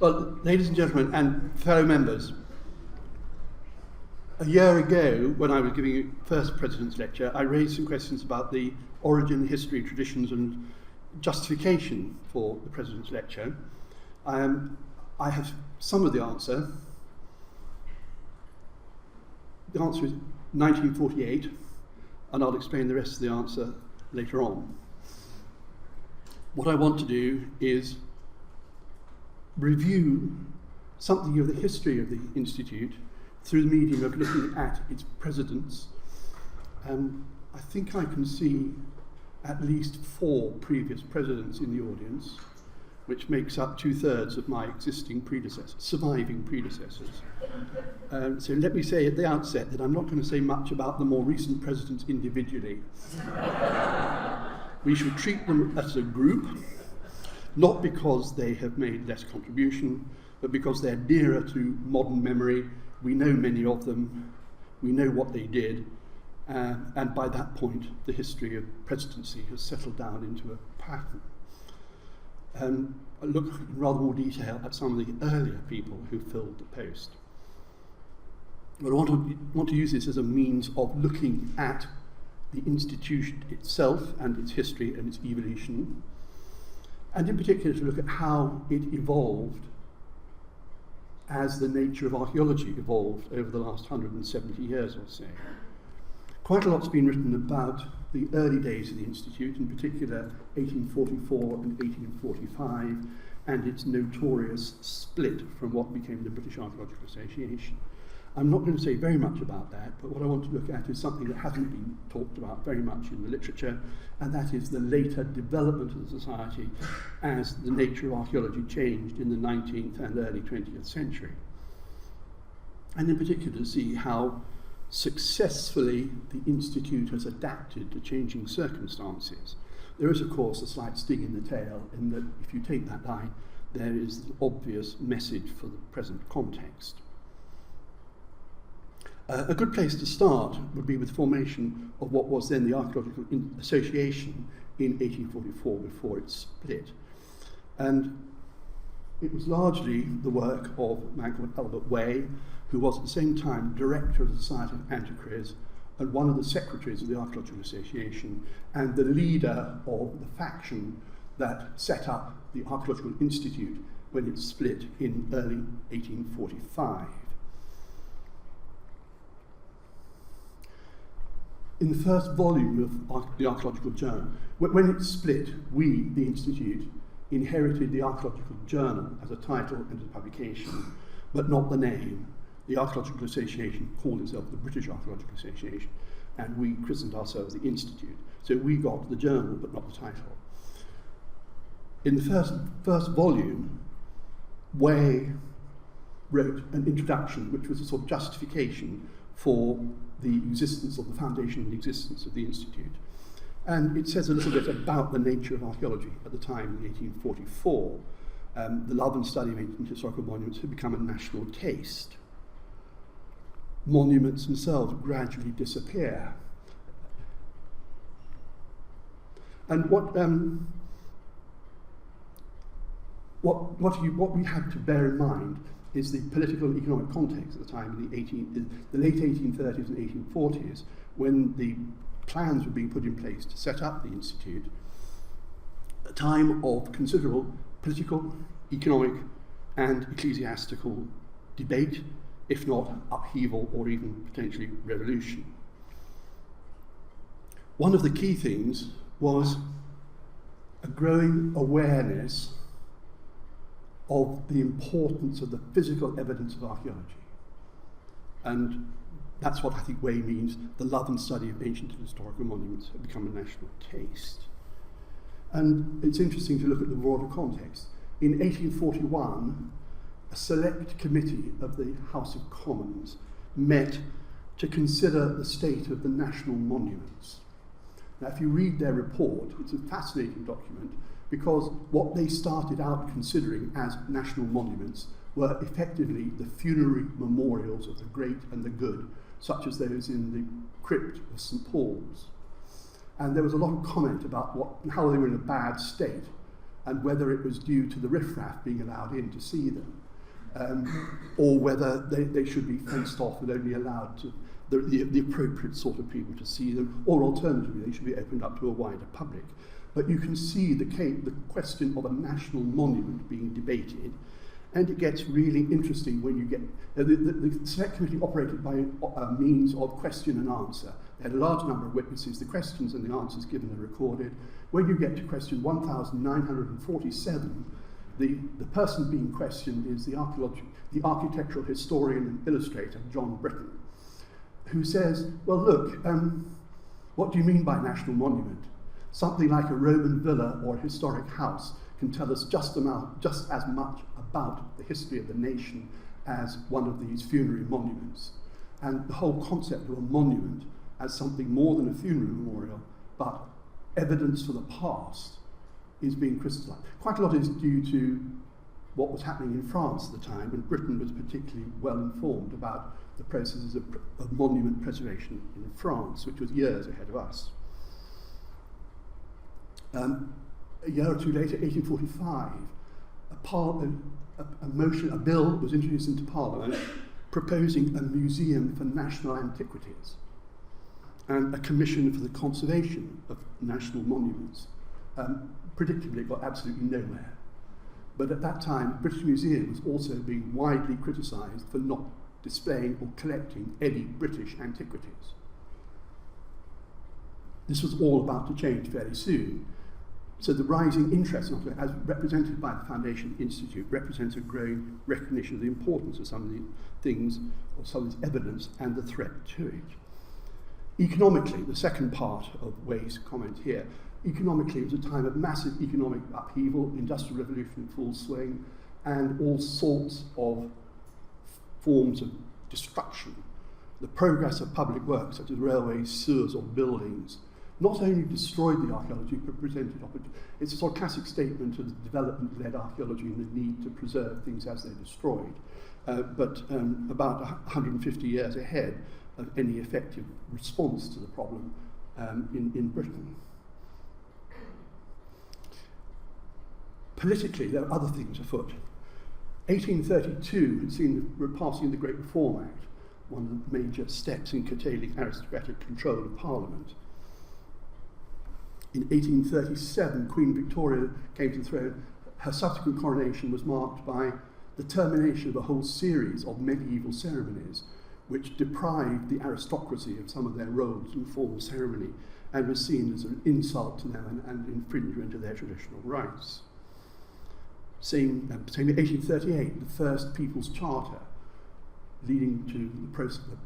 Well, ladies and gentlemen, and fellow members, a year ago, when I was giving a first President's lecture, I raised some questions about the origin, history, traditions, and justification for the President's lecture. I have some of the answer. The answer is 1948, and I'll explain the rest of the answer later on. What I want to do is review something of the history of the Institute through the medium of looking at its presidents. I think I can see at least 4 previous presidents in the audience, which makes up 2/3 of my existing predecessors, surviving predecessors. So let me say at the outset that I'm not going to say much about the more recent presidents individually. We should treat them as a group, not because they have made less contribution, but because they're nearer to modern memory. We know many of them, we know what they did, and by that point, the history of presidency has settled down into a pattern. I look in rather more detail at some of the earlier people who filled the post. But I want to use this as a means of looking at the institution itself and its history and its evolution, and in particular to look at how it evolved as the nature of archaeology evolved over the last 170 years or so. Quite a lot's been written about the early days of the Institute, in particular 1844 and 1845, and its notorious split from what became the British Archaeological Association. I'm not going to say very much about that, but what I want to look at is something that hasn't been talked about very much in the literature, and that is the later development of the society as the nature of archaeology changed in the 19th and early 20th century. And in particular to see how successfully the Institute has adapted to changing circumstances. There is, of course, a slight sting in the tail in that if you take that line, there is an obvious message for the present context. A good place to start would be with the formation of what was then the Archaeological Association in 1844 before it split. And it was largely the work of a man called Albert Way, who was at the same time director of the Society of Antiquaries and one of the secretaries of the Archaeological Association and the leader of the faction that set up the Archaeological Institute when it split in early 1845. In the first volume of the Archaeological Journal, when it split, we, the Institute, inherited the Archaeological Journal as a title and a publication, but not the name. The Archaeological Association called itself the British Archaeological Association, and we christened ourselves the Institute. So we got the journal, but not the title. In the first volume, Way wrote an introduction, which was a sort of justification for the existence of the foundation and the existence of the Institute. And it says a little bit about the nature of archaeology at the time in 1844. The love and study of ancient historical monuments had become a national taste. Monuments themselves gradually disappear. And what we have to bear in mind is the political and economic context at the time in the late 1830s and 1840s, when the plans were being put in place to set up the Institute, a time of considerable political, economic, and ecclesiastical debate, if not upheaval or even potentially revolution. One of the key things was a growing awareness of the importance of the physical evidence of archaeology. And that's what I think Way means. The love and study of ancient and historical monuments have become a national taste. And it's interesting to look at the broader context. In 1841, a select committee of the House of Commons met to consider the state of the national monuments. Now, if you read their report, it's a fascinating document, because what they started out considering as national monuments were effectively the funerary memorials of the great and the good, such as those in the crypt of St. Paul's. And there was a lot of comment about how they were in a bad state. and whether it was due to the riffraff being allowed in to see them, or whether they should be fenced off and only allowed to the appropriate sort of people to see them, or alternatively they should be opened up to a wider public. But you can see the question of a national monument being debated, and it gets really interesting when you get... the Select Committee operated by means of question and answer. They had a large number of witnesses. The questions and the answers given are recorded. When you get to question 1947, the person being questioned is the architectural historian and illustrator, John Britton, who says, well, look, what do you mean by national monument? Something like a Roman villa or a historic house can tell us just as much about the history of the nation as one of these funerary monuments. And the whole concept of a monument as something more than a funeral memorial, but evidence for the past, is being crystallised. Quite a lot is due to what was happening in France at the time, and Britain was particularly well informed about the processes of monument preservation in France, which was years ahead of us. A year or two later, 1845, a bill was introduced into Parliament proposing a museum for national antiquities and a commission for the conservation of national monuments. Predictably, it got absolutely nowhere. But at that time, the British Museum was also being widely criticised for not displaying or collecting any British antiquities. This was all about to change fairly soon. So the rising interest, as represented by the Foundation Institute, represents a growing recognition of the importance of some of the things, or some of this evidence, and the threat to it. Economically, the second part of Way's comment here, economically it was a time of massive economic upheaval, industrial revolution in full swing, and all sorts of forms of destruction. The progress of public works, such as railways, sewers, or buildings, not only destroyed the archaeology, but presented opportunity. It's a sort of classic statement of the development-led archaeology and the need to preserve things as they're destroyed. But about 150 years ahead of any effective response to the problem in Britain. Politically, there are other things afoot. 1832 had seen the passing of the Great Reform Act, one of the major steps in curtailing aristocratic control of Parliament. In 1837, Queen Victoria came to the throne. Her subsequent coronation was marked by the termination of a whole series of medieval ceremonies which deprived the aristocracy of some of their roles in formal ceremony and was seen as an insult to them and infringement of their traditional rights. Same in 1838, the first People's Charter, leading to the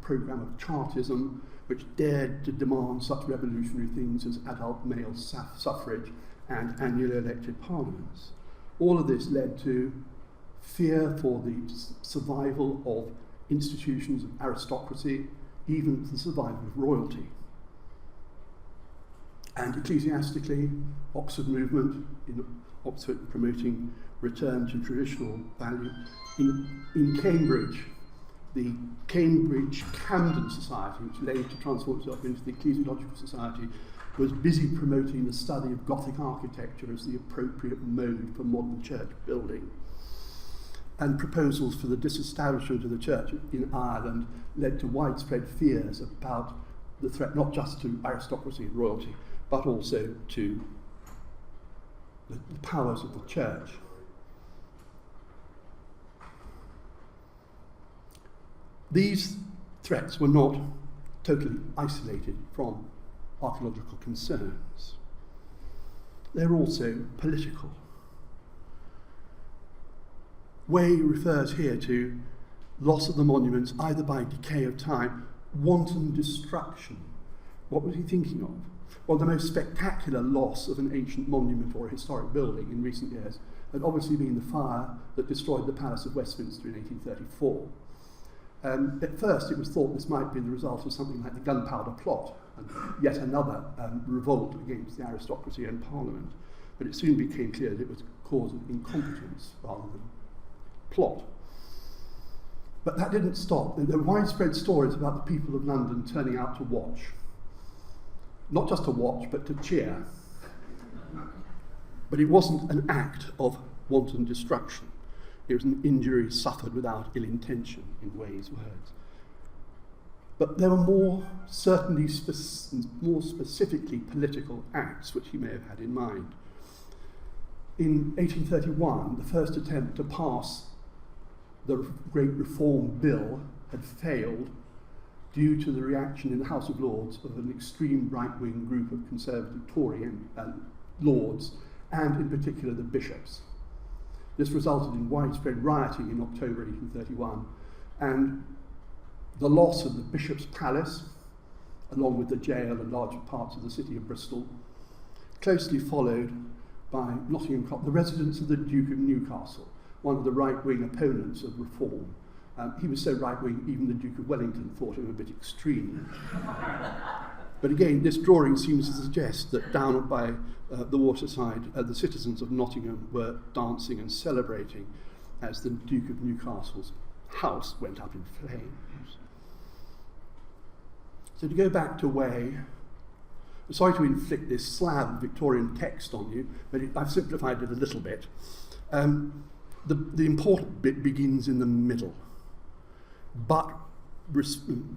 programme of Chartism, which dared to demand such revolutionary things as adult male suffrage and annually elected parliaments. All of this led to fear for the survival of institutions of aristocracy, even the survival of royalty. And ecclesiastically, Oxford movement in Oxford promoting return to traditional value. In Cambridge, the Cambridge Camden Society, which later transformed itself into the Ecclesiological Society, was busy promoting the study of Gothic architecture as the appropriate mode for modern church building. And proposals for the disestablishment of the church in Ireland led to widespread fears about the threat not just to aristocracy and royalty, but also to the powers of the church. These threats were not totally isolated from archaeological concerns. They're also political. Way refers here to loss of the monuments either by decay of time, wanton destruction. What was he thinking of? Well, the most spectacular loss of an ancient monument or a historic building in recent years had obviously been the fire that destroyed the Palace of Westminster in 1834. At first, it was thought this might be the result of something like the Gunpowder Plot, and yet another revolt against the aristocracy and Parliament. But it soon became clear that it was a cause of incompetence rather than plot. But that didn't stop. There were widespread stories about the people of London turning out to watch. Not just to watch, but to cheer. But it wasn't an act of wanton destruction. It was an injury suffered without ill intention, in Way's words. But there were more specifically political acts which he may have had in mind. In 1831, the first attempt to pass the Great Reform Bill had failed due to the reaction in the House of Lords of an extreme right-wing group of conservative Tory lords, and in particular the bishops. This resulted in widespread rioting in October 1831, and the loss of the Bishop's Palace, along with the jail and larger parts of the city of Bristol, closely followed by Nottingham, the residence of the Duke of Newcastle, one of the right-wing opponents of reform. He was so right-wing, even the Duke of Wellington thought him a bit extreme. But again, this drawing seems to suggest that down by the waterside, the citizens of Nottingham were dancing and celebrating as the Duke of Newcastle's house went up in flames. So to go back to Way, I'm sorry to inflict this slab of Victorian text on you, but I've simplified it a little bit. The important bit begins in the middle. But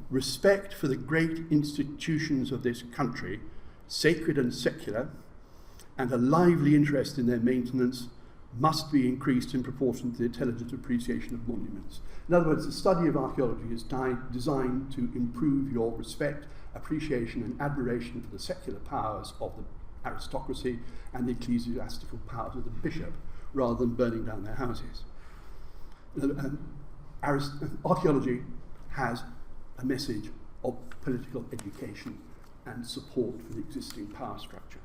respect for the great institutions of this country, sacred and secular, and a lively interest in their maintenance must be increased in proportion to the intelligent appreciation of monuments. In other words, the study of archaeology is designed to improve your respect, appreciation and admiration for the secular powers of the aristocracy and the ecclesiastical powers of the bishop, rather than burning down their houses. Archaeology has a message of political education and support for the existing power structure.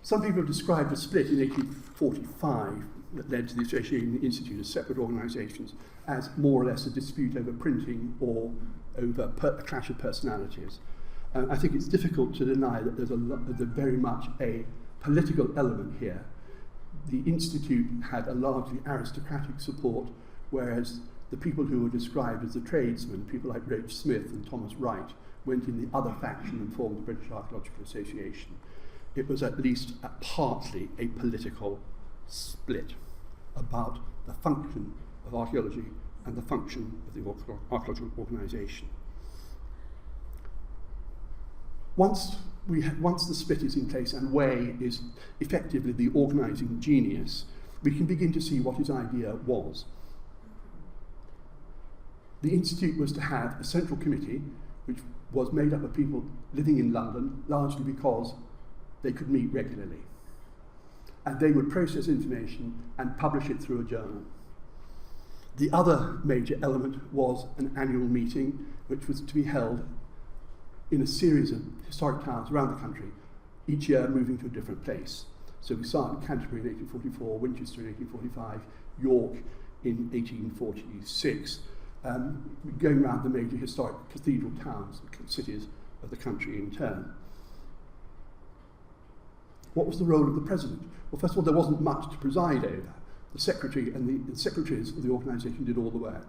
Some people have described a split in 1845 that led to the Australian Institute as separate organisations as more or less a dispute over printing or over a clash of personalities. I think it's difficult to deny that there's very much a political element here. The Institute had a largely aristocratic support, whereas the people who were described as the tradesmen, people like Roach Smith and Thomas Wright, went in the other faction and formed the British Archaeological Association. It was at least partly a political split about the function of archaeology and the function of the archaeological organisation. Once the split is in place and Way is effectively the organising genius, we can begin to see what his idea was. The Institute was to have a central committee which was made up of people living in London, largely because they could meet regularly. And they would process information and publish it through a journal. The other major element was an annual meeting, which was to be held in a series of historic towns around the country, each year moving to a different place. So we started in Canterbury in 1844, Winchester in 1845, York in 1846, going around the major historic cathedral towns and cities of the country in turn. What was the role of the president? Well, first of all, there wasn't much to preside over. The secretary and the secretaries of the organisation did all the work.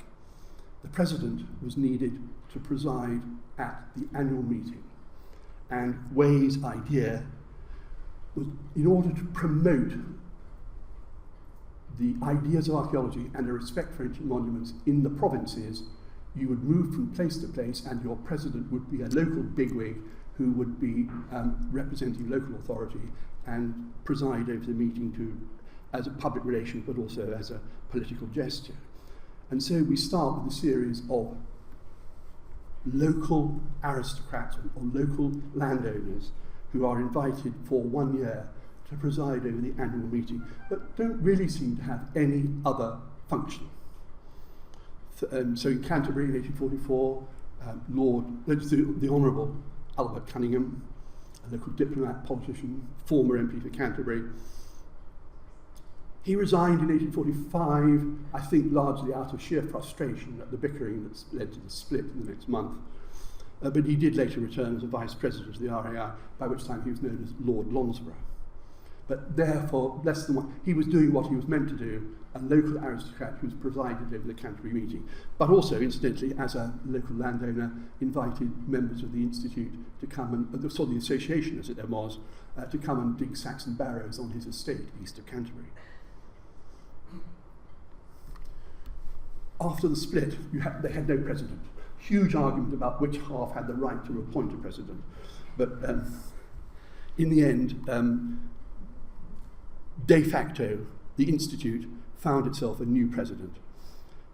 The president was needed to preside at the annual meeting. And Way's idea was, in order to promote the ideas of archaeology and a respect for ancient monuments in the provinces, you would move from place to place, and your president would be a local bigwig who would be representing local authority and preside over the meeting as a public relation, but also as a political gesture. And so we start with a series of local aristocrats or local landowners who are invited for 1 year to preside over the annual meeting, but don't really seem to have any other function. So in Canterbury in 1844, the Honourable Albert Cunningham, a local diplomat, politician, former MP for Canterbury, he resigned in 1845, I think largely out of sheer frustration at the bickering that led to the split in the next month. But he did later return as a vice president of the RAI, by which time he was known as Lord Lonsborough. but therefore less than one. He was doing what he was meant to do, a local aristocrat who was presided over the Canterbury meeting, but also, incidentally, as a local landowner, invited members of the Institute to come and, the association as it was, to come and dig Saxon barrows on his estate east of Canterbury. After the split, they had no president. Huge argument about which half had the right to appoint a president. But in the end, de facto, the Institute found itself a new president.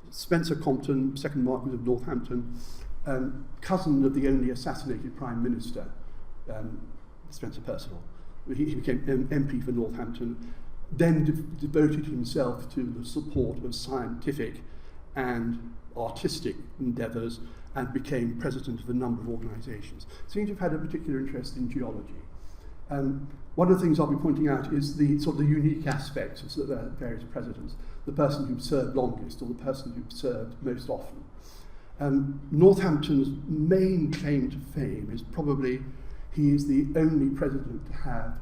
Spencer Compton, second Marquis of Northampton, cousin of the only assassinated Prime Minister, Spencer Perceval. He became MP for Northampton, then devoted himself to the support of scientific and artistic endeavours and became president of a number of organisations. Seems to have had a particular interest in geology. One of the things I'll be pointing out is the sort of the unique aspects of the various presidents, the person who served longest or the person who served most often. Northampton's main claim to fame is probably he is the only president to have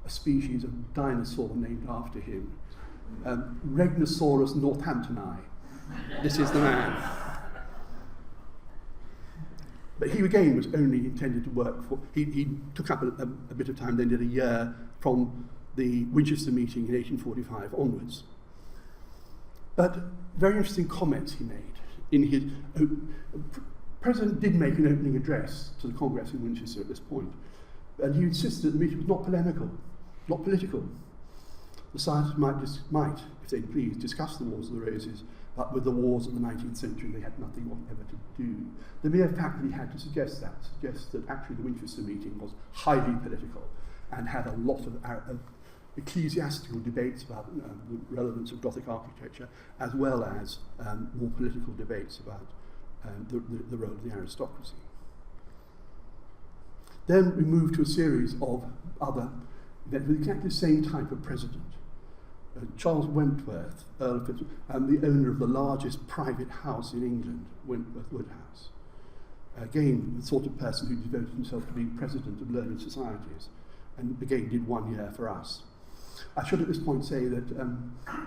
a species of dinosaur named after him, Regnosaurus northamptoni. This is the man. But he again was only intended to work for, he took up a bit of time, then did a year from the Winchester meeting in 1845 onwards. But very interesting comments he made in his, President did make an opening address to the Congress in Winchester at this point, and he insisted that the meeting was not polemical, not political. The scientists might, if they please, discuss the Wars of the Roses, but with the wars of the 19th century, they had nothing whatever to do. The mere fact that he had to suggest that suggests that actually the Winchester meeting was highly political and had a lot of ecclesiastical debates about the relevance of Gothic architecture, as well as more political debates about the role of the aristocracy. Then we move to a series of other events with exactly the same type of president. Charles Wentworth, Earl of Fitzroy, the owner of the largest private house in England, Wentworth Woodhouse. Again, the sort of person who devoted himself to being president of learned societies, and again did 1 year for us. I should at this point say that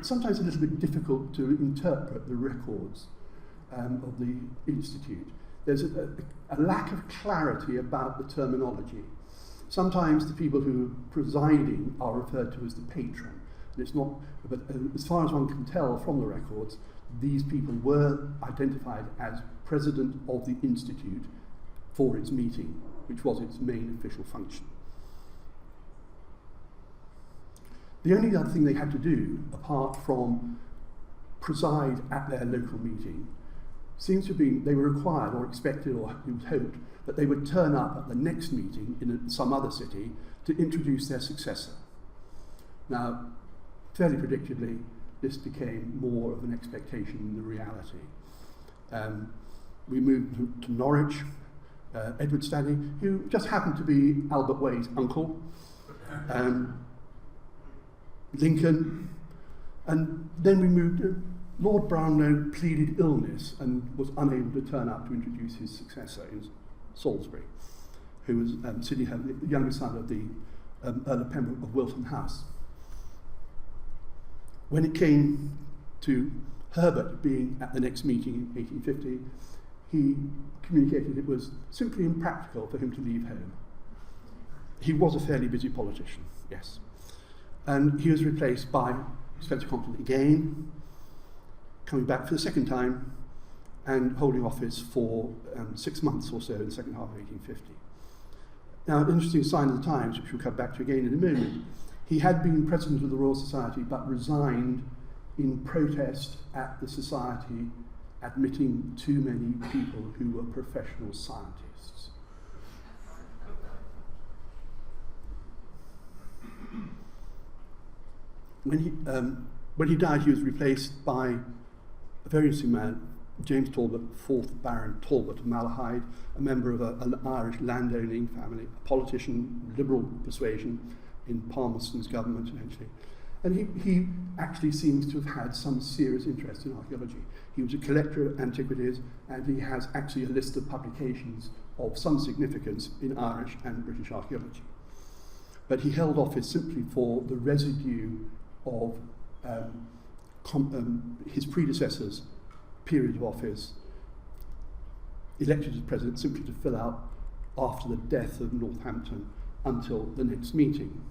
sometimes it's a little bit difficult to interpret the records of the Institute. There's a lack of clarity about the terminology. Sometimes the people who are presiding are referred to as the patron. It's not, but as far as one can tell from the records, these people were identified as president of the Institute for its meeting, which was its main official function. The only other thing they had to do, apart from preside at their local meeting, seems to have been they were required or expected or it was hoped that they would turn up at the next meeting in some other city to introduce their successor. Now, fairly predictably, this became more of an expectation than the reality. We moved to Norwich, Edward Stanley, who just happened to be Albert Way's uncle, Lincoln, and then we moved to Lord Brownlow pleaded illness and was unable to turn up to introduce his successor in Salisbury, who was Sidney Herbert, the youngest son of the Earl of Pembroke of Wilton House. When it came to Herbert being at the next meeting in 1850, he communicated it was simply impractical for him to leave home. He was a fairly busy politician, yes. And he was replaced by Spencer Compton again, coming back for the second time and holding office for 6 months or so in the second half of 1850. Now, an interesting sign of the times, which we'll come back to again in a moment, he had been president of the Royal Society but resigned in protest at the Society admitting too many people who were professional scientists. When he died, he was replaced by a very interesting man, James Talbot, 4th Baron Talbot of Malahide, a member of an Irish landowning family, a politician, liberal persuasion in Palmerston's government eventually. And he actually seems to have had some serious interest in archaeology. He was a collector of antiquities, and he has actually a list of publications of some significance in Irish and British archaeology. but he held office simply for the residue of his predecessor's period of office, elected as president simply to fill out after the death of Northampton until the next meeting.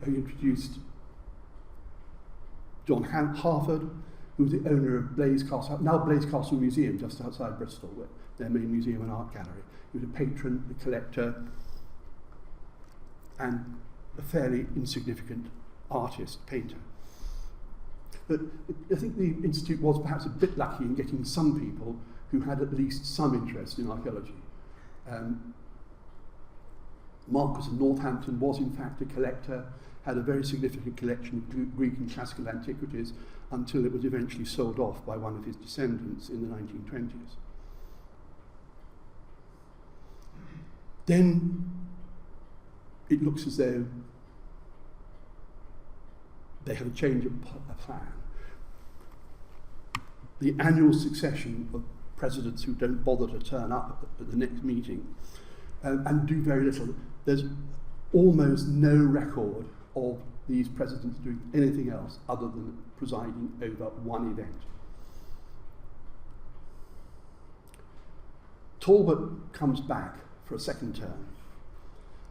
He introduced John Harford, who was the owner of Blaise Castle, now Blaise Castle Museum, just outside Bristol, their main museum and art gallery. He was a patron, a collector, and a fairly insignificant artist, painter. But I think the Institute was perhaps a bit lucky in getting some people who had at least some interest in archaeology. Marquess of Northampton was in fact a collector, had a very significant collection of Greek and classical antiquities until it was eventually sold off by one of his descendants in the 1920s. Then it looks as though they have a change of plan. The annual succession of presidents who don't bother to turn up at the next meeting and do very little. There's almost no record of these presidents doing anything else other than presiding over one event. Talbot comes back for a second term,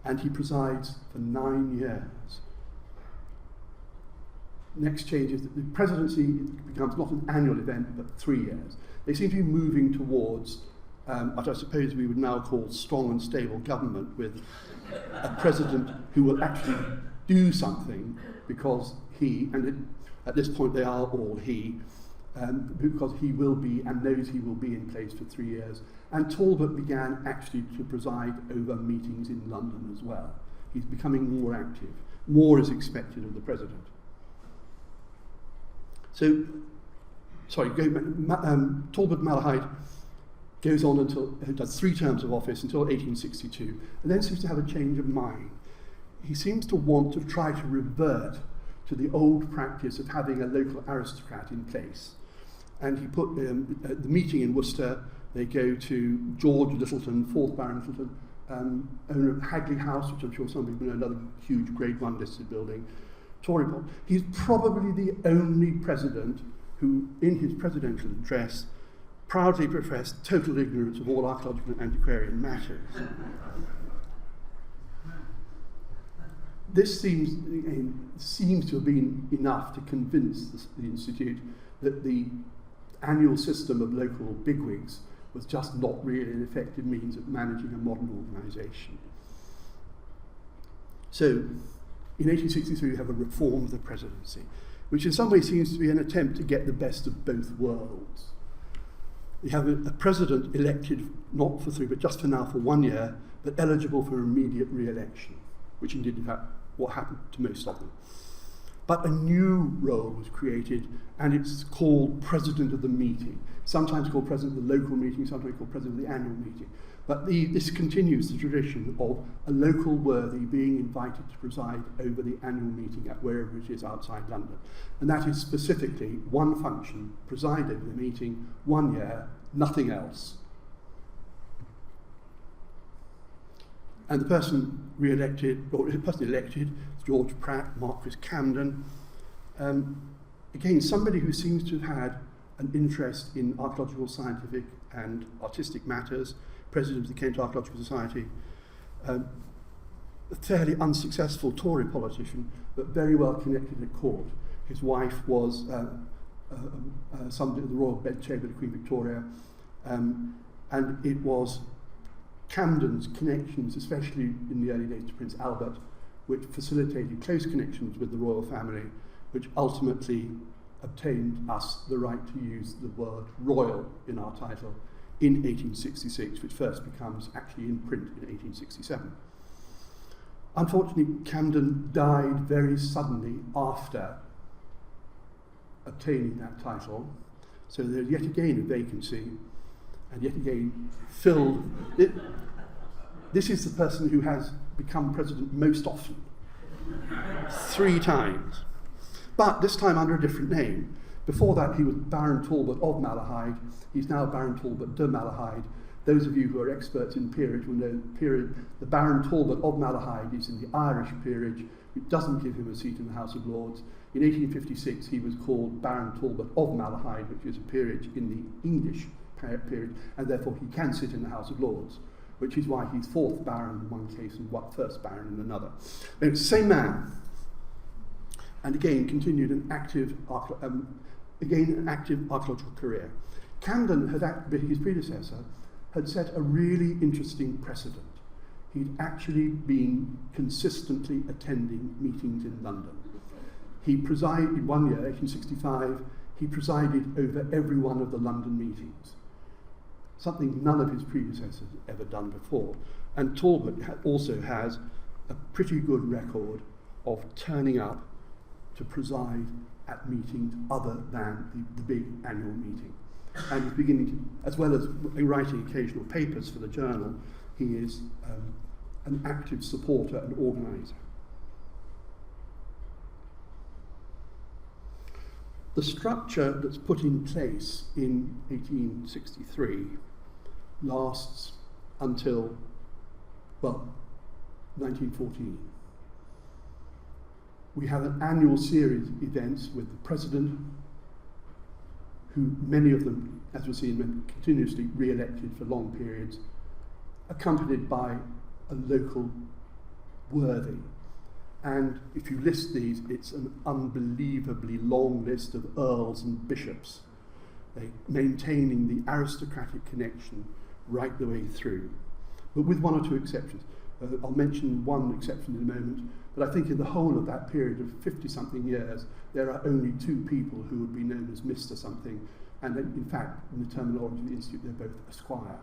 and he presides for 9 years. Next change is that the presidency becomes not an annual event, but 3 years. They seem to be moving towards what I suppose we would now call strong and stable government, with a president who will actually do something because he, and at this point they are all he, because he will be and knows he will be in place for 3 years. And Talbot began actually to preside over meetings in London as well. He's becoming more active. More is expected of the president. So, Talbot Malahide goes on until he does 3 terms of office until 1862, and then seems to have a change of mind. He seems to want to try to revert to the old practice of having a local aristocrat in place. And he put at the meeting in Worcester, they go to George Littleton, 4th Baron Littleton, owner of Hagley House, which I'm sure some people know, another huge Grade 1 listed building, Tory pop. He's probably the only president who, in his presidential address, proudly professed total ignorance of all archaeological and antiquarian matters. This seems to have been enough to convince the Institute that the annual system of local bigwigs was just not really an effective means of managing a modern organisation. So, in 1863 we have a reform of the presidency, which in some ways seems to be an attempt to get the best of both worlds. You have a president elected not for 3, but just for now for 1 year, but eligible for immediate re-election, which indeed in fact what happened to most of them. But a new role was created, and it's called President of the Meeting. Sometimes called President of the Local Meeting, sometimes called President of the Annual Meeting. But this continues the tradition of a local worthy being invited to preside over the annual meeting at wherever it is outside London. And that is specifically one function, preside over the meeting, 1 year, nothing else. And the person re-elected, or the person elected, is George Pratt, Marquis Camden. Again, somebody who seems to have had an interest in archaeological, scientific and artistic matters, president of the Kent Archaeological Society, a fairly unsuccessful Tory politician, but very well connected at court. His wife was somebody at the Royal Bedchamber of Queen Victoria, and it was Camden's connections, especially in the early days to Prince Albert, which facilitated close connections with the royal family, which ultimately obtained us the right to use the word royal in our title in 1866, which first becomes actually in print in 1867. Unfortunately, Camden died very suddenly after obtaining that title, so there's yet again a vacancy, and yet again filled. This is the person who has become president most often, 3 times, but this time under a different name. Before that, he was Baron Talbot of Malahide. He's now Baron Talbot de Malahide, Those of you who are experts in peerage will know the Baron Talbot of Malahide is in the Irish peerage, which doesn't give him a seat in the House of Lords. In 1856, he was called Baron Talbot of Malahide, which is a peerage in the English peerage, and therefore he can sit in the House of Lords, which is why he's 4th Baron in one case and 1st Baron in another. But it's the same man, and again continued an active archaeological career. Camden, his predecessor, had set a really interesting precedent. He'd actually been consistently attending meetings in London. He presided, in one year, 1865, he presided over every one of the London meetings, something none of his predecessors had ever done before. And Talbot also has a pretty good record of turning up to preside at meetings other than the big annual meeting. And he's beginning to, as well as writing occasional papers for the journal, he is an active supporter and organiser. The structure that's put in place in 1863 lasts until, 1914. We have an annual series of events with the president, who many of them, as we've seen, continuously re-elected for long periods, accompanied by a local worthy. And if you list these, it's an unbelievably long list of earls and bishops, maintaining the aristocratic connection right the way through, but with one or two exceptions. I'll mention one exception in a moment, but I think in the whole of that period of 50-something years, there are only 2 people who would be known as Mr. something, and in fact, in the terminology of the Institute, they're both Esquire.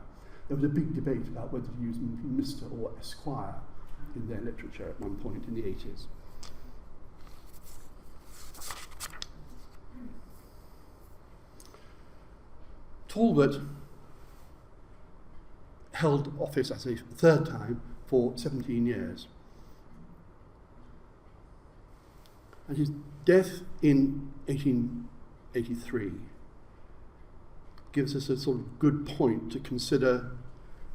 There was a big debate about whether to use Mr. or Esquire in their literature at one point in the 80s. Talbot held office as a 3rd time for 17 years. And his death in 1883 gives us a sort of good point to consider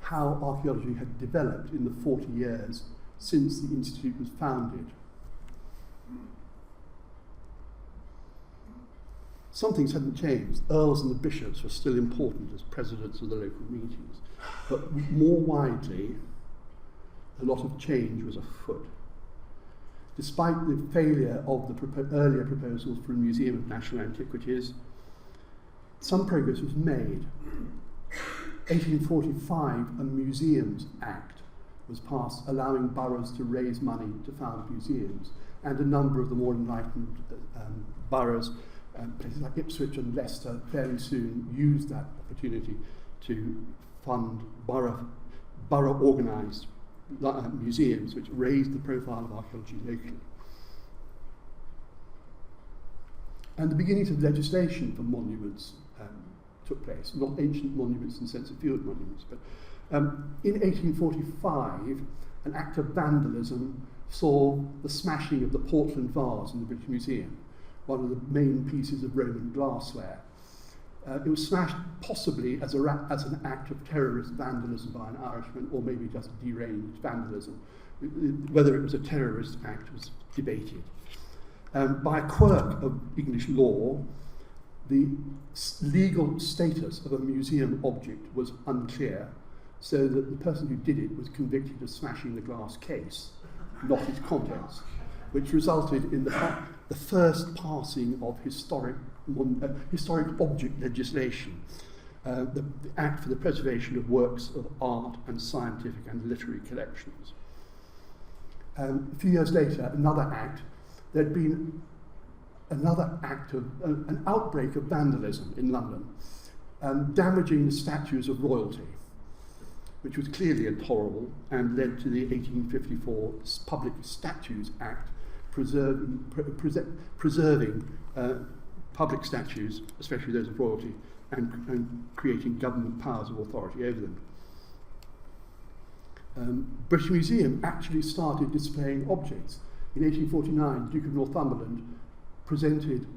how archaeology had developed in the 40 years since the Institute was founded. Some things hadn't changed. Earls and the bishops were still important as presidents of the local meetings, but more widely, a lot of change was afoot. Despite the failure of the earlier proposals for a Museum of National Antiquities, some progress was made. 1845, a Museums Act was passed allowing boroughs to raise money to found museums, and a number of the more enlightened boroughs, places like Ipswich and Leicester, fairly soon used that opportunity to fund borough-organised museums, which raised the profile of archaeology locally. And the beginnings of legislation for monuments took place, not ancient monuments in the sense of field monuments, but in 1845, an act of vandalism saw the smashing of the portland vase in the British Museum, one of the main pieces of Roman glassware. It was smashed possibly as an act of terrorist vandalism by an Irishman, or maybe just deranged vandalism. Whether it was a terrorist act was debated. By a quirk of English law, the legal status of a museum object was unclear, so that the person who did it was convicted of smashing the glass case, not its contents, which resulted in the first passing of historic object legislation, the Act for the Preservation of Works of Art and Scientific and Literary Collections. A few years later, another act. There'd been another act of an outbreak of vandalism in London, damaging the statues of royalty, which was clearly intolerable and led to the 1854 Public Statues Act, preserving public statues, especially those of royalty, and creating government powers of authority over them. British Museum actually started displaying objects. In 1849, the Duke of Northumberland presented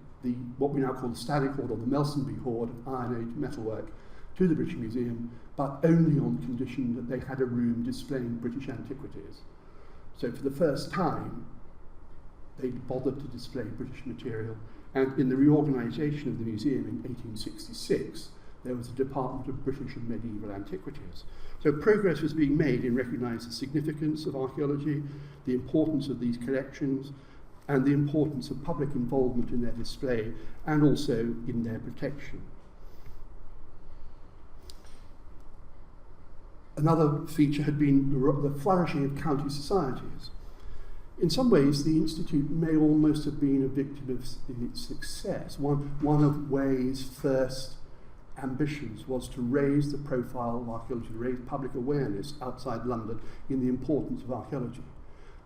what we now call the Stallick Hoard, or the Melsonby Hoard of Iron Age metalwork, to the British Museum, but only on condition that they had a room displaying British antiquities. So for the first time, they bothered to display British material, and in the reorganisation of the museum in 1866, there was a Department of British and Medieval Antiquities. So progress was being made in recognising the significance of archaeology, the importance of these collections, and the importance of public involvement in their display, and also in their protection. Another feature had been the flourishing of county societies. In some ways, the Institute may almost have been a victim of its success. One of Way's first ambitions was to raise the profile of archaeology, to raise public awareness outside London in the importance of archaeology.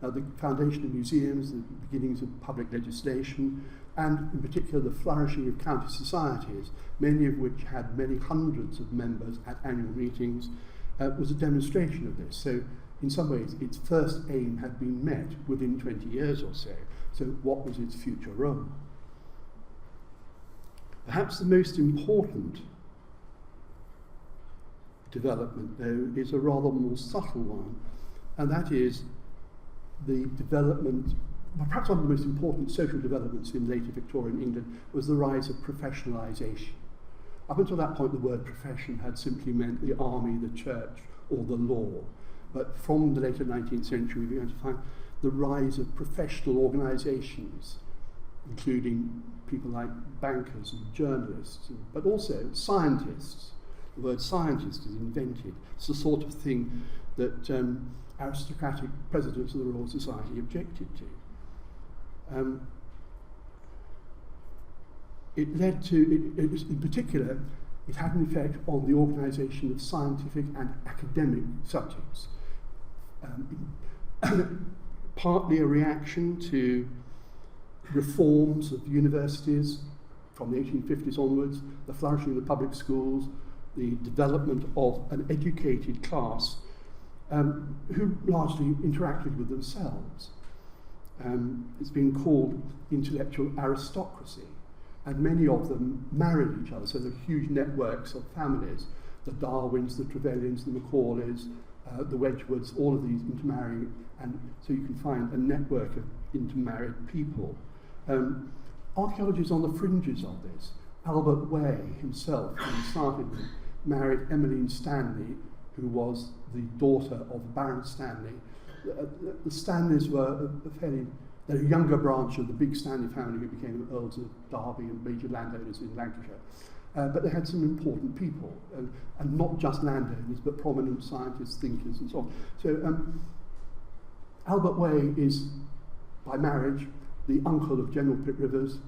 Now, the foundation of museums, the beginnings of public legislation, and in particular the flourishing of county societies, many of which had many hundreds of members at annual meetings, was a demonstration of this. So in some ways, its first aim had been met within 20 years or so. So what was its future role? Perhaps the most important development, though, is a rather more subtle one, and that is the development, well, perhaps one of the most important social developments in later Victorian England was the rise of professionalisation. Up until that point, the word profession had simply meant the army, the church, or the law. But from the later 19th century, we began to find the rise of professional organisations, including people like bankers and journalists, but also scientists. The word scientist is invented. It's the sort of thing that aristocratic presidents of the Royal Society objected to. It led to, it was, in particular, it had an effect on the organisation of scientific and academic subjects. Partly a reaction to reforms of universities from the 1850s onwards, the flourishing of the public schools, the development of an educated class who largely interacted with themselves. It's been called intellectual aristocracy, and many of them married each other, so there are huge networks of families, the Darwins, the Trevelyan's, the Macaulays, the Wedgwoods, all of these intermarrying, and so you can find a network of intermarried people. Archaeology is on the fringes of this. Albert Way himself, when he started, married Emmeline Stanley, who was the daughter of Baron Stanley. The Stanleys were they're a younger branch of the big Stanley family who became Earls of Derby and major landowners in Lancashire. But they had some important people, and not just landowners, but prominent scientists, thinkers, and so on. So Albert Way is, by marriage, the uncle of General Pitt Rivers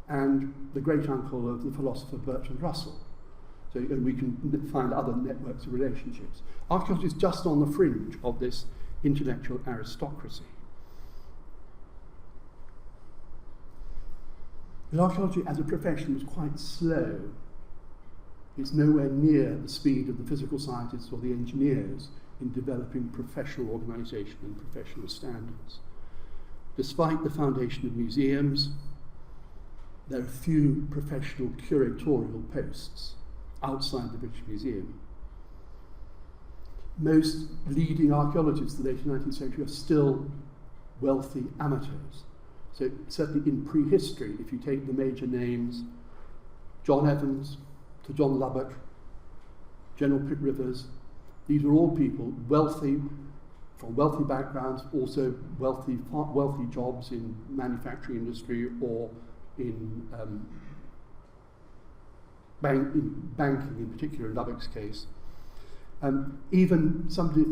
and the great-uncle of the philosopher Bertrand Russell. So and we can find other networks of relationships. Archaeology is just on the fringe of this intellectual aristocracy. But archaeology as a profession was quite slow. It's nowhere near the speed of the physical scientists or the engineers in developing professional organisation and professional standards. Despite the foundation of museums, there are few professional curatorial posts outside the British Museum. Most leading archaeologists of the late 19th century are still wealthy amateurs. So certainly in prehistory, if you take the major names, John Evans to John Lubbock, General Pitt Rivers, these were all people wealthy, from wealthy backgrounds, also wealthy jobs in manufacturing industry or in banking in particular, in Lubbock's case. Even somebody,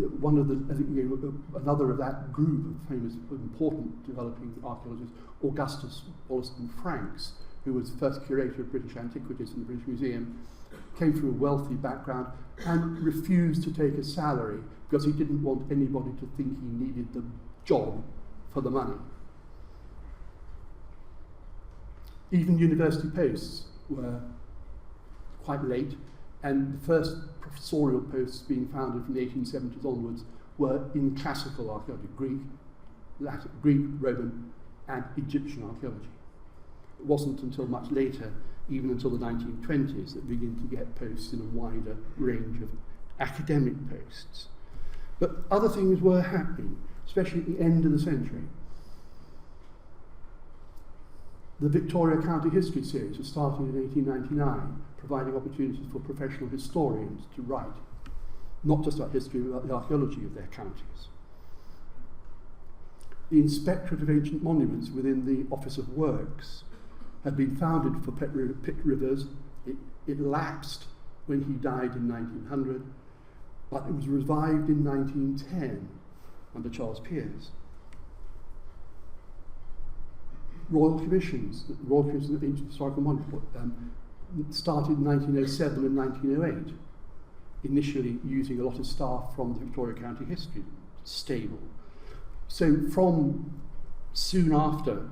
another of that group of famous, important developing archaeologists, Augustus Wollaston Franks, who was the first curator of British antiquities in the British Museum, came from a wealthy background and refused to take a salary because he didn't want anybody to think he needed the job for the money. Even university posts were quite late, and the first professorial posts being founded from the 1870s onwards were in classical archaeology, Greek, Latin, Greek, Roman, and Egyptian archaeology. wasn't until much later, even until the 1920s, that we begin to get posts in a wider range of academic posts. But other things were happening, especially at the end of the century. The Victoria County History Series was started in 1899, providing opportunities for professional historians to write, not just about history, but about the archaeology of their counties. The Inspectorate of Ancient Monuments within the Office of Works had been founded for Pitt Rivers. It lapsed when he died in 1900, but it was revived in 1910 under Charles Pearce. Royal Commissions, the Royal Commission of Ancient Historical Monuments, started in 1907 and 1908, initially using a lot of staff from the Victoria County History Stable. So from soon after,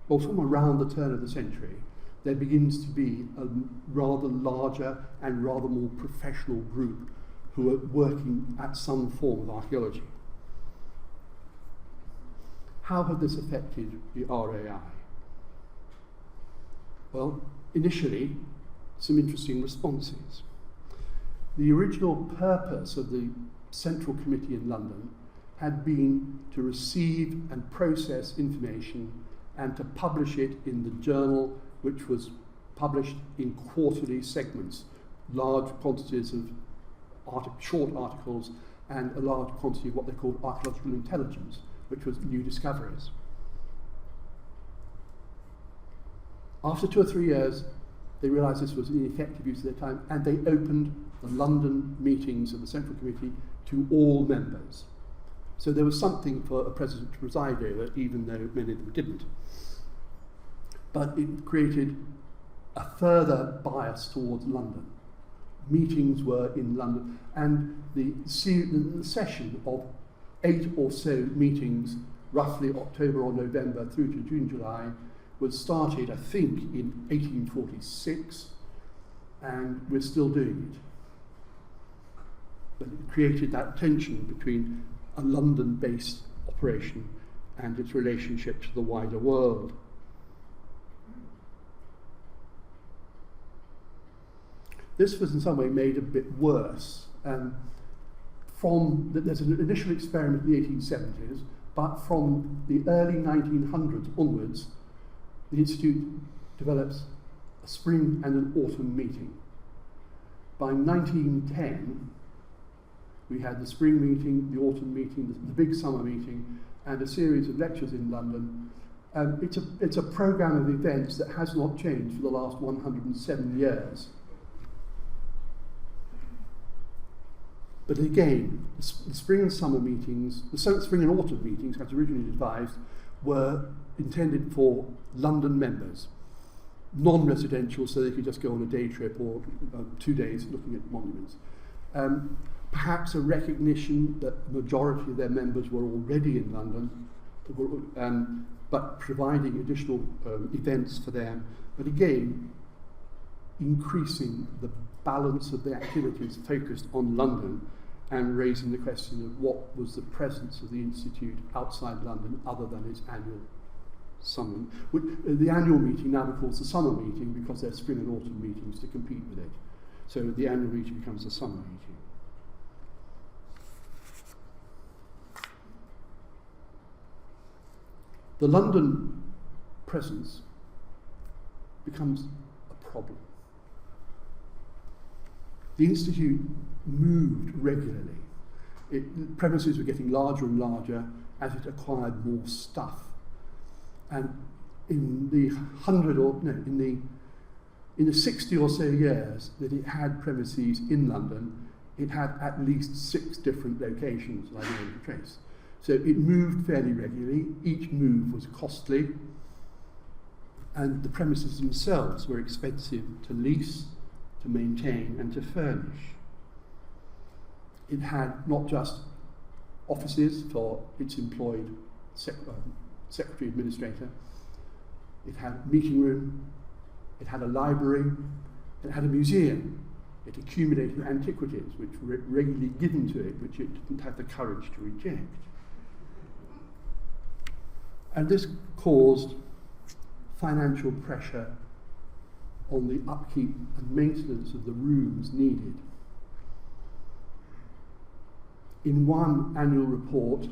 or from around the turn of the century, there begins to be a rather larger and rather more professional group who are working at some form of archaeology. How had this affected the RAI? Well, initially, some interesting responses. The original purpose of the Central Committee in London had been to receive and process information and to publish it in the journal, which was published in quarterly segments, large quantities of short articles and a large quantity of what they called archaeological intelligence, which was new discoveries. After 2 or 3 years, they realised this was an ineffective use of their time, and they opened the London meetings of the Central Committee to all members. So there was something for a president to preside over, even though many of them didn't. But it created a further bias towards London. Meetings were in London, and the session of 8 or so meetings, roughly October or November through to June, July, was started, I think, in 1846, and we're still doing it. But it created that tension between a London-based operation and its relationship to the wider world. This was in some way made a bit worse. There's an initial experiment in the 1870s, but from the early 1900s onwards, the Institute develops a spring and an autumn meeting. By 1910, we had the spring meeting, the autumn meeting, the big summer meeting, and a series of lectures in London. It's a programme of events that has not changed for the last 107 years. But again, the spring and summer meetings, the spring and autumn meetings, as originally devised, were intended for London members, non-residential, so they could just go on a day trip or 2 days looking at monuments. Perhaps a recognition that the majority of their members were already in London, but providing additional events for them. But again, increasing the balance of the activities focused on London and raising the question of what was the presence of the Institute outside London other than its annual summer. The annual meeting now becomes the summer meeting because there's spring and autumn meetings to compete with it. So the annual meeting becomes the summer meeting. The London presence becomes a problem. The Institute moved regularly. Premises were getting larger and larger as it acquired more stuff. And in the 60 or so years that it had premises in London, it had at least 6 different locations that I'm able to trace. So it moved fairly regularly. Each move was costly, and the premises themselves were expensive to lease, to maintain, and to furnish. It had not just offices for its employed secretary administrator, it had a meeting room, it had a library, it had a museum. It accumulated antiquities which were regularly given to it, which it didn't have the courage to reject. And this caused financial pressure on the upkeep and maintenance of the rooms needed. In one annual report,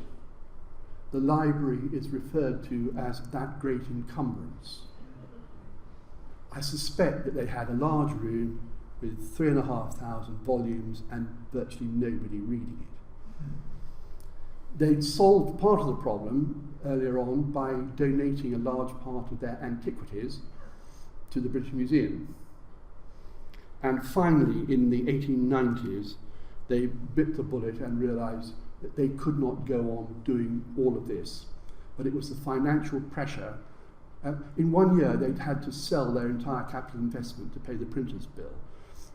the library is referred to as that great encumbrance. I suspect that they had a large room with 3,500 volumes and virtually nobody reading it. They'd solved part of the problem earlier on by donating a large part of their antiquities to the British Museum. And finally, in the 1890s, they bit the bullet and realised that they could not go on doing all of this. But it was the financial pressure. In 1 year, they'd had to sell their entire capital investment to pay the printer's bill.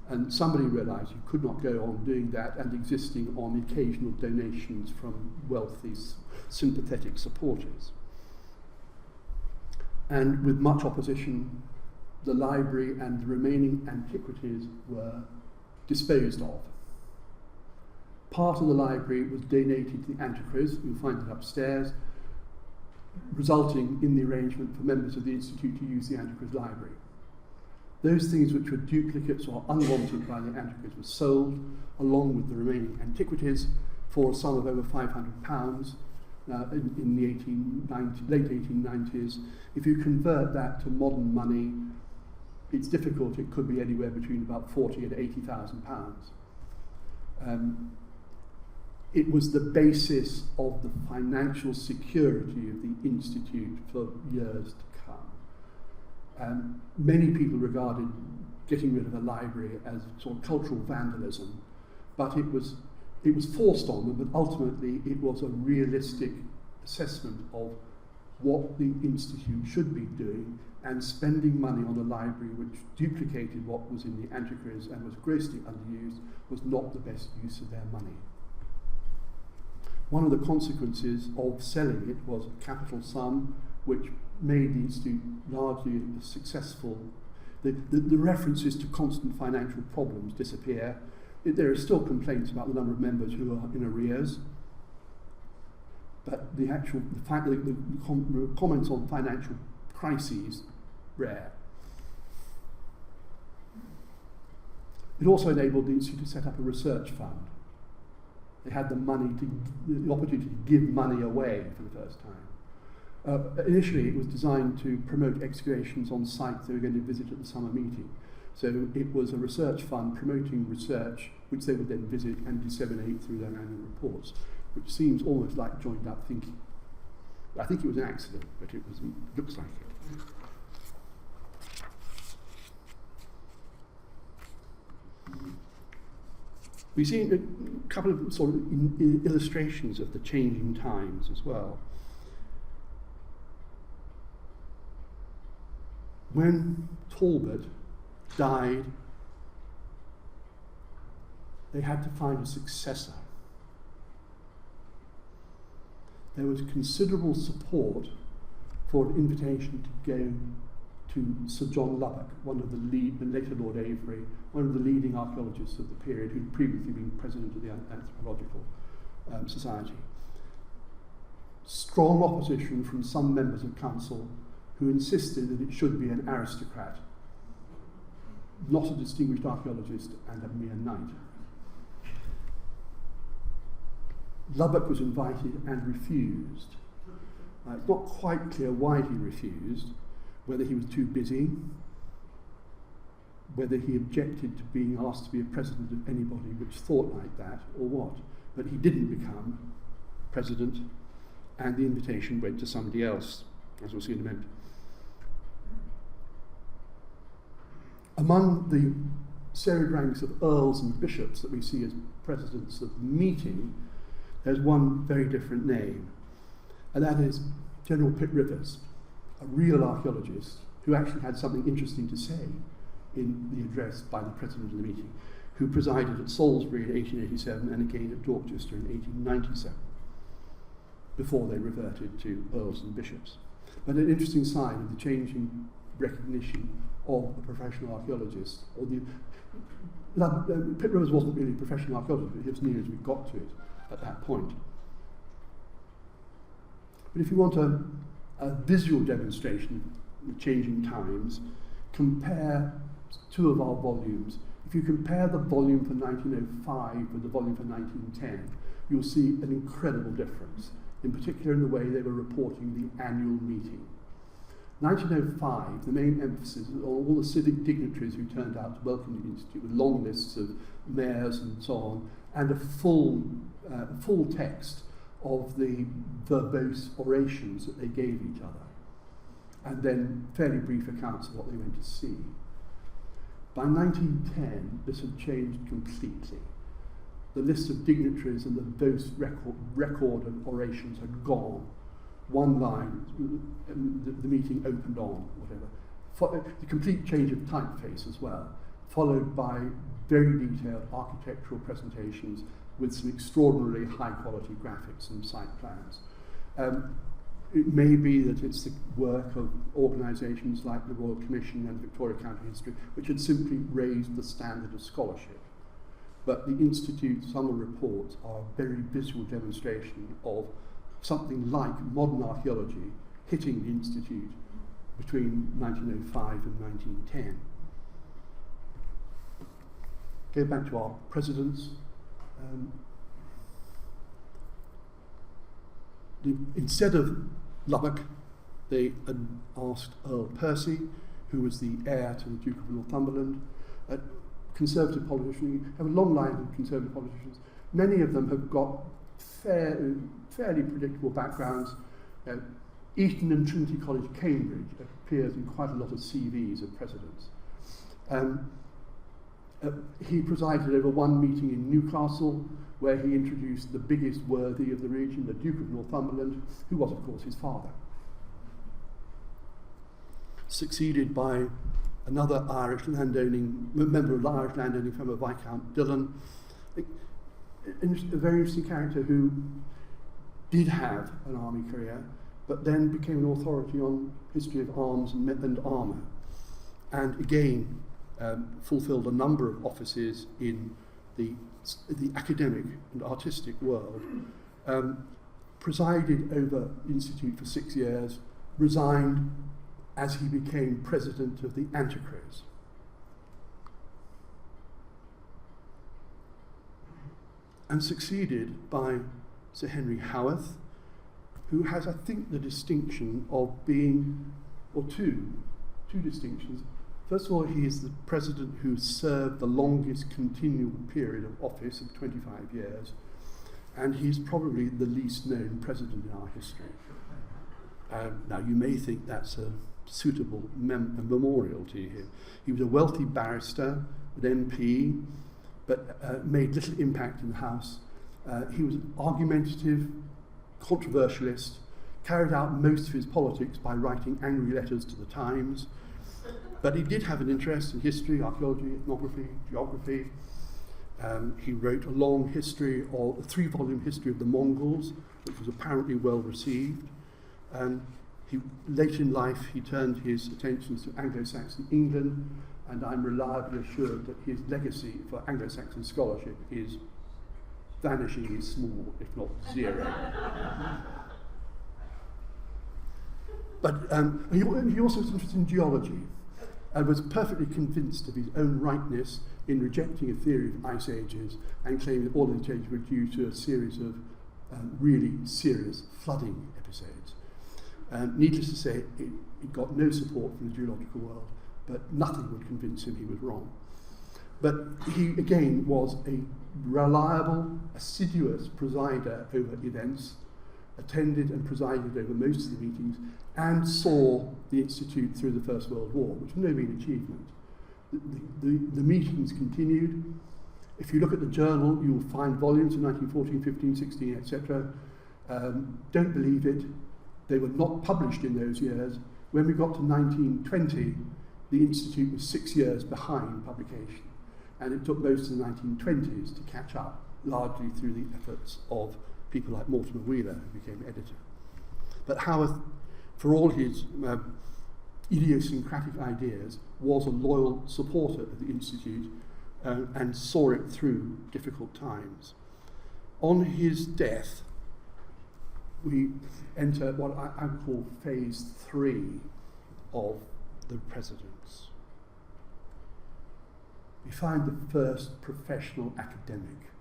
And somebody realised you could not go on doing that and existing on occasional donations from wealthy, sympathetic supporters. And with much opposition, the library and the remaining antiquities were disposed of. Part of the library was donated to the antiquaries, you'll find it upstairs, resulting in the arrangement for members of the Institute to use the antiquaries library. Those things which were duplicates or unwanted by the antiquaries were sold, along with the remaining antiquities, for a sum of over £500 in the late 1890s. If you convert that to modern money, it's difficult. It could be anywhere between about £40,000 and £80,000. It was the basis of the financial security of the Institute for years to come. Many people regarded getting rid of a library as sort of cultural vandalism, but it was forced on them, but ultimately it was a realistic assessment of what the Institute should be doing, and spending money on a library which duplicated what was in the antiquaries and was grossly underused was not the best use of their money. One of the consequences of selling it was a capital sum which made the Institute largely successful. The references to constant financial problems disappear. There are still complaints about the number of members who are in arrears, but the comments on financial crises, rare. It also enabled the Institute to set up a research fund. They had the opportunity to give money away for the first time. Initially, it was designed to promote excavations on sites they were going to visit at the summer meeting. So it was a research fund promoting research, which they would then visit and disseminate through their annual reports, which seems almost like joined-up thinking. I think it was an accident, but it looks like it. We see a couple of sort of illustrations of the changing times as well. When Talbot died, they had to find a successor. There was considerable support for an invitation to go to Sir John Lubbock, one of the later Lord Avebury, one of the leading archaeologists of the period, who'd previously been president of the Anthropological Society. Strong opposition from some members of council who insisted that it should be an aristocrat, not a distinguished archaeologist and a mere knight. Lubbock was invited and refused. It's not quite clear why he refused, whether he was too busy, whether he objected to being asked to be a president of anybody which thought like that, or what. But he didn't become president, and the invitation went to somebody else, as we'll see in a minute. Among the serried ranks of earls and bishops that we see as presidents of the meeting, there's one very different name, and that is General Pitt Rivers, a real archaeologist who actually had something interesting to say in the address by the president of the meeting, who presided at Salisbury in 1887 and again at Dorchester in 1897, before they reverted to earls and bishops. But an interesting sign of the changing recognition of a professional archaeologist. Pitt Rivers wasn't really a professional archaeologist, but he was near as we got to it at that point. But if you want a visual demonstration the changing times, compare two of our volumes. If you compare the volume for 1905 with the volume for 1910, you'll see an incredible difference, in particular in the way they were reporting the annual meeting. 1905, the main emphasis was on all the civic dignitaries who turned out to welcome the Institute, with long lists of mayors and so on, and a full text of the verbose orations that they gave each other, and then fairly brief accounts of what they went to see. By 1910, this had changed completely. The list of dignitaries and the verbose record of orations had gone. One line, the meeting opened on, whatever. The complete change of typeface as well, followed by very detailed architectural presentations with some extraordinarily high-quality graphics and site plans. It may be that it's the work of organisations like the Royal Commission and Victoria County History, which had simply raised the standard of scholarship. But the Institute's summer reports are a very visual demonstration of something like modern archaeology hitting the Institute between 1905 and 1910. Go back to our presidents. Instead of Lubbock, they had asked Earl Percy, who was the heir to the Duke of Northumberland, a conservative politician. You have a long line of conservative politicians. Many of them have got fairly predictable backgrounds. Eton and Trinity College, Cambridge, appears in quite a lot of CVs of presidents. He presided over one meeting in Newcastle, where he introduced the biggest worthy of the region, the Duke of Northumberland, who was, of course, his father. Succeeded by another member of the Irish landowning firm of Viscount Dillon, a very interesting character who did have an army career, but then became an authority on history of arms and armour, and again fulfilled a number of offices in the academic and artistic world, presided over the Institute for 6 years, resigned as he became president of the Antiquaries. And succeeded by Sir Henry Howarth, who has, I think, the distinction of being, or two distinctions. First of all, he is the president who served the longest continual period of office of 25 years, and he's probably the least known president in our history. Now, you may think that's a suitable memorial to him. He was a wealthy barrister, an MP, but made little impact in the House. He was an argumentative, controversialist, carried out most of his politics by writing angry letters to the Times, but he did have an interest in history, archaeology, ethnography, geography. He wrote a long history, or a 3-volume history of the Mongols, which was apparently well received. Late in life, he turned his attentions to Anglo-Saxon England, and I'm reliably assured that his legacy for Anglo-Saxon scholarship is vanishingly small, if not zero. But he also was interested in geology, and was perfectly convinced of his own rightness in rejecting a theory of ice ages and claiming that all of the changes were due to a series of really serious flooding episodes. Needless to say, it got no support from the geological world, but nothing would convince him he was wrong. But he, again, was a reliable, assiduous presider over events, attended and presided over most of the meetings, and saw the Institute through the First World War, which was no mean achievement. The meetings continued. If you look at the journal, you will find volumes in 1914, 15, 16, etc. Don't believe it. They were not published in those years. When we got to 1920, the Institute was 6 years behind publication, and it took most of the 1920s to catch up, largely through the efforts of people like Mortimer Wheeler, who became editor. But Howarth, for all his idiosyncratic ideas, was a loyal supporter of the Institute and saw it through difficult times. On his death, we enter what I call phase 3 of the presidents. We find the first professional academic,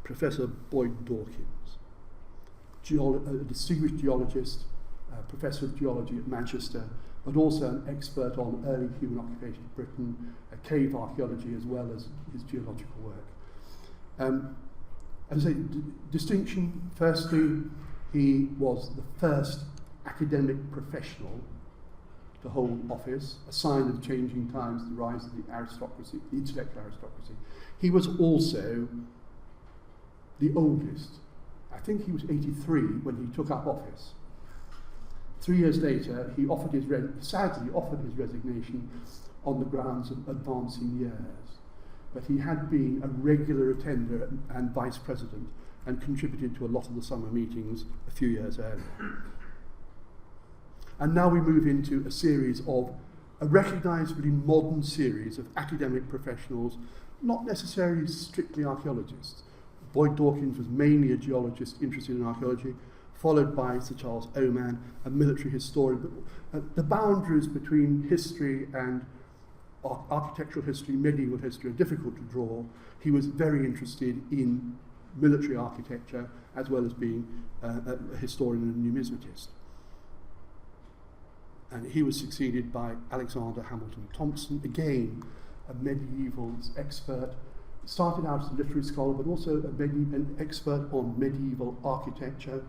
Professor Boyd Dawkins, a distinguished geologist, professor of geology at Manchester, but also an expert on early human occupation of Britain, cave archaeology, as well as his geological work. As I say, distinction, firstly, he was the first academic professional to hold office, a sign of changing times, the rise of the aristocracy, the intellectual aristocracy. He was also the oldest. I think he was 83 when he took up office. 3 years later, he sadly offered his resignation on the grounds of advancing years. But he had been a regular attender and vice president and contributed to a lot of the summer meetings a few years earlier. And now we move into a recognisably modern series of academic professionals, not necessarily strictly archaeologists. Boyd Dawkins was mainly a geologist interested in archaeology, followed by Sir Charles Oman, a military historian. But the boundaries between history and architectural history, medieval history, are difficult to draw. He was very interested in military architecture, as well as being a historian and a numismatist. And he was succeeded by Alexander Hamilton Thompson, again a medieval expert. Started out as a literary scholar, but also an expert on medieval architecture.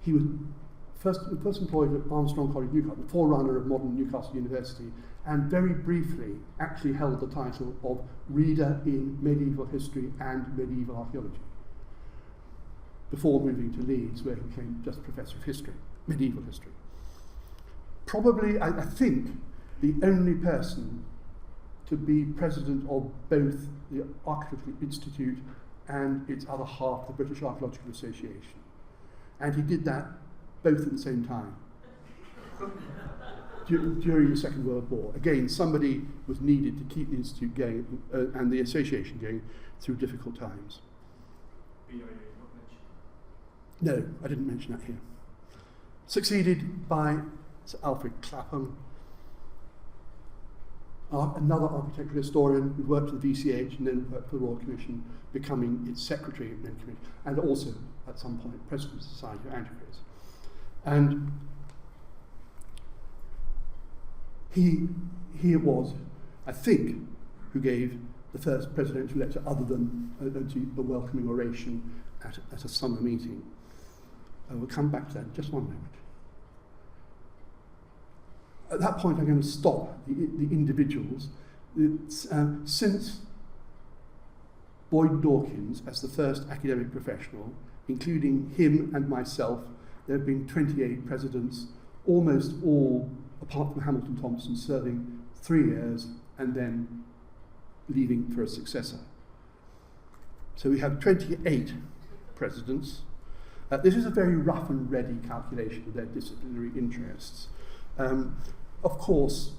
He was first employed at Armstrong College, Newcastle, the forerunner of modern Newcastle University, and very briefly actually held the title of Reader in Medieval History and Medieval Archaeology, before moving to Leeds, where he became just Professor of History, Medieval History. Probably, I think, the only person to be president of both the Archaeological Institute and its other half, the British Archaeological Association. And he did that both at the same time, during the Second World War. Again, somebody was needed to keep the Institute going and the association going through difficult times. BIA not mentioned? No, I didn't mention that here. Succeeded by Sir Alfred Clapham, another architectural historian who worked for the VCH and then worked for the Royal Commission, becoming its secretary of the Commission, and also, at some point, president of the Society of Antiquaries. And he it was, I think, who gave the first presidential lecture other than a welcoming oration at a summer meeting. We'll come back to that in just one moment. At that point, I'm going to stop the individuals. Since Boyd Dawkins, as the first academic professional, including him and myself, there have been 28 presidents, almost all, apart from Hamilton Thompson, serving 3 years and then leaving for a successor. So we have 28 presidents. This is a very rough and ready calculation of their disciplinary interests. Of course,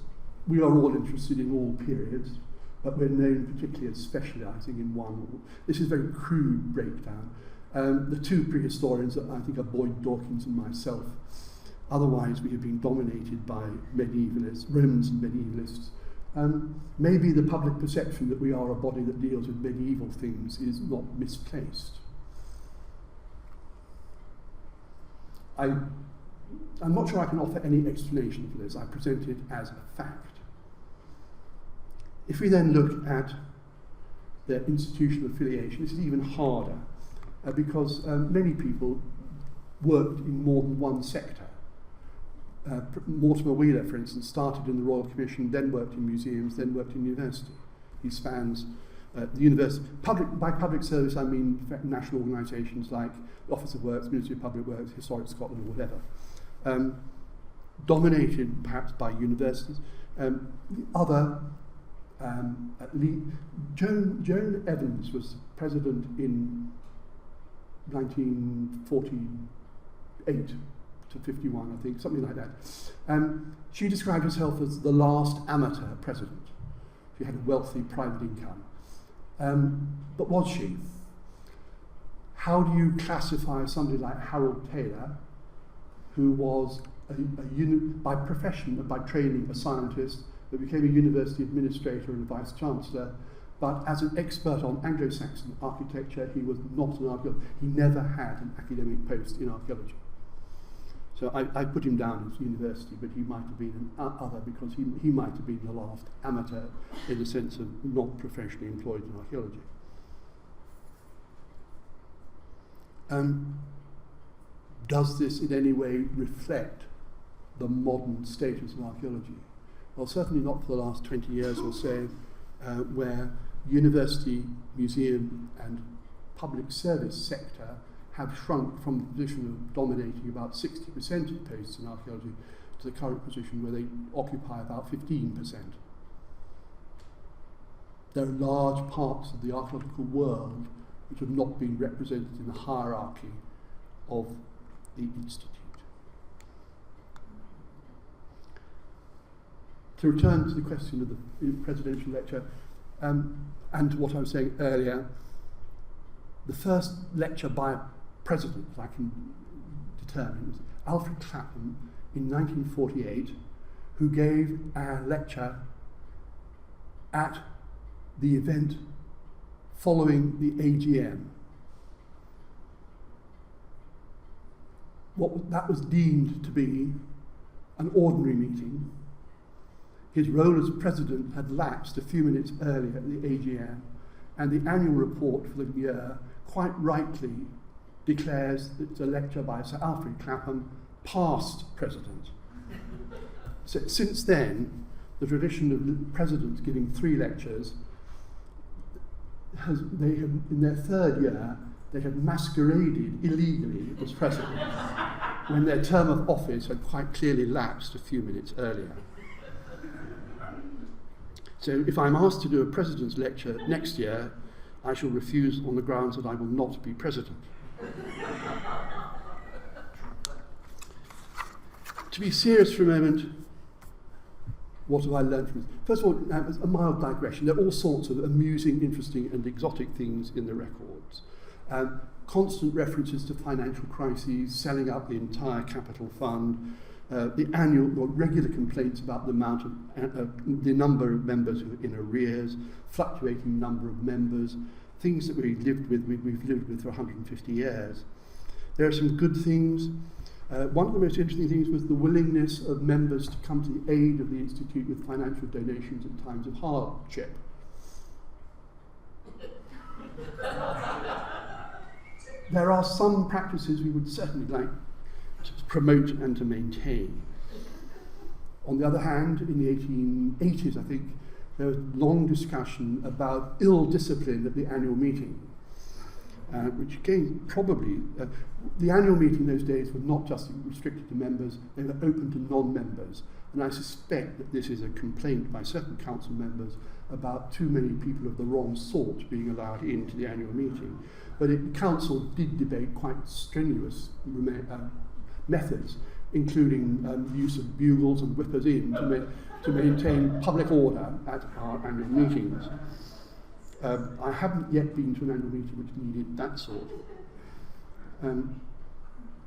we are all interested in all periods, but we're known particularly as specialising in one. This is a very crude breakdown. The two prehistorians, I think, are Boyd Dawkins and myself. Otherwise, we have been dominated by medievalists, Romans and medievalists. Maybe the public perception that we are a body that deals with medieval things is not misplaced. I'm not sure I can offer any explanation for this. I present it as a fact. If we then look at their institutional affiliation, this is even harder because many people worked in more than one sector. Mortimer Wheeler, for instance, started in the Royal Commission, then worked in museums, then worked in university. He spans the university. By public service, I mean national organisations like the Office of Works, Ministry of Public Works, Historic Scotland, or whatever. Dominated perhaps by universities. Joan Evans was president in 1948 to 51, I think, something like that. She described herself as the last amateur president. She had a wealthy private income. But was she? How do you classify somebody like Harold Taylor, who was by profession and by training a scientist, but became a university administrator and a vice-chancellor. But as an expert on Anglo-Saxon architecture, he was not an archaeologist. He never had an academic post in archaeology. So I put him down as university, but he might have been an other, because he might have been the last amateur in the sense of not professionally employed in archaeology. Does this in any way reflect the modern status of archaeology? Well, certainly not for the last 20 years or so, where university, museum and public service sector have shrunk from the position of dominating about 60% of posts in archaeology to the current position where they occupy about 15%. There are large parts of the archaeological world which have not been represented in the hierarchy of the Institute. To return to the question of the presidential lecture, and to what I was saying earlier, the first lecture by a president I can determine was Alfred Clapham in 1948, who gave a lecture at the event following the AGM. That was deemed to be an ordinary meeting. His role as president had lapsed a few minutes earlier at the AGM, and the annual report for the year quite rightly declares that it's a lecture by Sir Alfred Clapham, past president. So since then, the tradition of the presidents giving 3 lectures, in their 3rd year, they had masqueraded illegally as president, when their term of office had quite clearly lapsed a few minutes earlier. So if I'm asked to do a president's lecture next year, I shall refuse on the grounds that I will not be president. To be serious for a moment, what have I learned from this? First of all, a mild digression. There are all sorts of amusing, interesting and exotic things in the records. Constant references to financial crises, selling up the entire capital fund, the annual or regular complaints about the amount of the number of members who are in arrears, fluctuating number of members, things that we've lived with for 150 years. There are some good things. One of the most interesting things was the willingness of members to come to the aid of the Institute with financial donations in times of hardship. There are some practices we would certainly like to promote and to maintain. On the other hand, in the 1880s, I think, there was long discussion about ill discipline at the annual meeting, which again, probably, the annual meeting those days were not just restricted to members, they were open to non-members. And I suspect that this is a complaint by certain council members about too many people of the wrong sort being allowed into the annual meeting. But the council did debate quite strenuous methods, including the use of bugles and whippers in to maintain public order at our annual meetings. I haven't yet been to an annual meeting which needed that sort.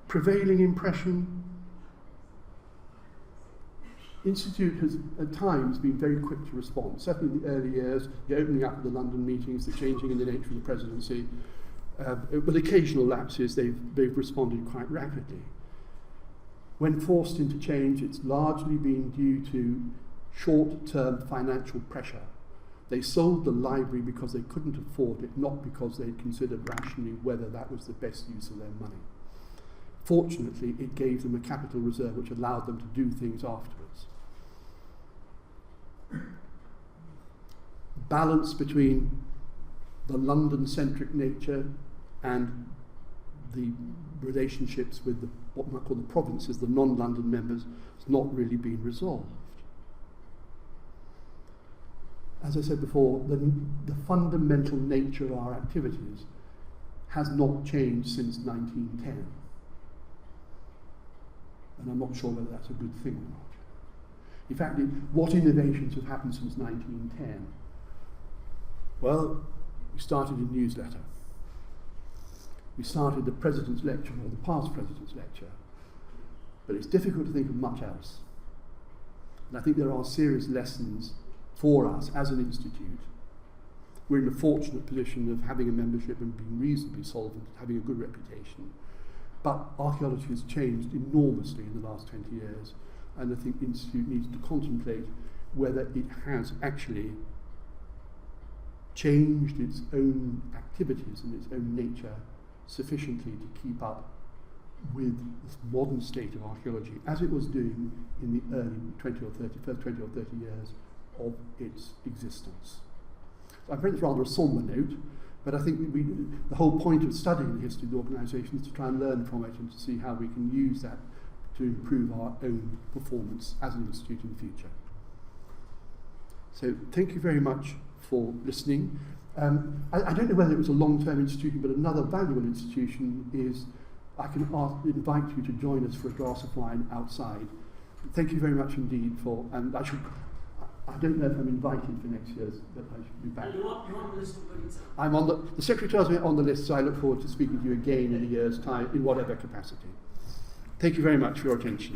Prevailing impression, Institute has at times been very quick to respond. Certainly in the early years, the opening up of the London meetings, the changing in the nature of the presidency, with occasional lapses, they've responded quite rapidly. When forced into change, it's largely been due to short-term financial pressure. They sold the library because they couldn't afford it, not because they considered rationally whether that was the best use of their money. Fortunately, it gave them a capital reserve which allowed them to do things afterwards. Balance between the London-centric nature and the relationships with what we might call the provinces, the non-London members, has not really been resolved. As I said before, the fundamental nature of our activities has not changed since 1910. And I'm not sure whether that's a good thing or not. In fact, what innovations have happened since 1910? Well, we started a newsletter. We started the President's Lecture, or the past President's Lecture. But it's difficult to think of much else. And I think there are serious lessons for us as an institute. We're in the fortunate position of having a membership and being reasonably solvent, having a good reputation. But archaeology has changed enormously in the last 20 years, and I think the Institute needs to contemplate whether it has actually changed its own activities and its own nature sufficiently to keep up with this modern state of archaeology as it was doing in the early first 20 or 30 years of its existence. I'm afraid it's rather a somber note, but I think the whole point of studying the history of the organisation is to try and learn from it and to see how we can use that to improve our own performance as an institute in the future. So thank you very much for listening. I don't know whether it was a long-term institution, but another valuable institution is I can invite you to join us for a glass of wine outside. Thank you very much indeed and I don't know if I'm invited for next year's, but I should be back. You're on the list already. I'm on the secretary tells me I'm on the list, so I look forward to speaking to you again in a year's time, in whatever capacity. Thank you very much for your attention.